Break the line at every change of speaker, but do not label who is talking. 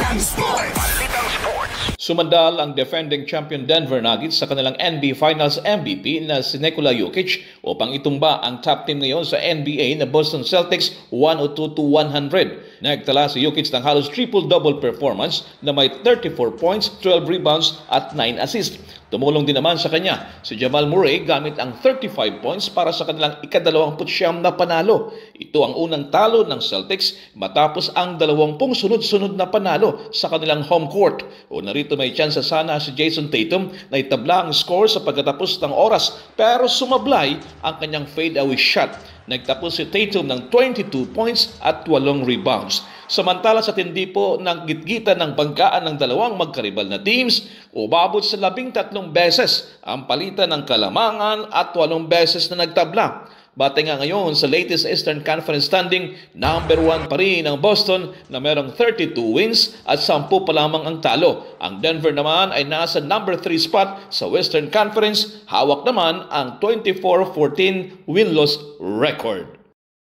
Balitang Sports!
Sumandal ang defending champion Denver Nuggets sa kanilang NBA Finals MVP na si Nikola Jokic upang itumba ang top team ngayon sa NBA na Boston Celtics 102-100. Nagtala si Jokic ng halos triple-double performance na may 34 points, 12 rebounds at 9 assists. Tumulong din naman sa kanya si Jamal Murray gamit ang 35 points para sa kanilang ika-29 na panalo. Ito ang unang talo ng Celtics matapos ang 20 sunod-sunod na panalo sa kanilang home court. O narito may tsansa sana si Jason Tatum na itabla ang score sa pagkatapos ng oras pero sumablay ang kanyang fade-away shot. Nagtapos si Tatum ng 22 points at 8 rebounds. Samantala sa tindi po ng gitgitan ng banggaan ng dalawang magkaribal na teams, umabot sa 13 beses ang palitan ng kalamangan at 8 beses na nagtabla. Bate nga ngayon sa latest Eastern Conference standing, number 1 pa rin ang Boston na merong 32 wins at 10 pa lamang ang talo. Ang Denver naman ay nasa number 3 spot sa Western Conference, hawak naman ang 24-14 win-loss record.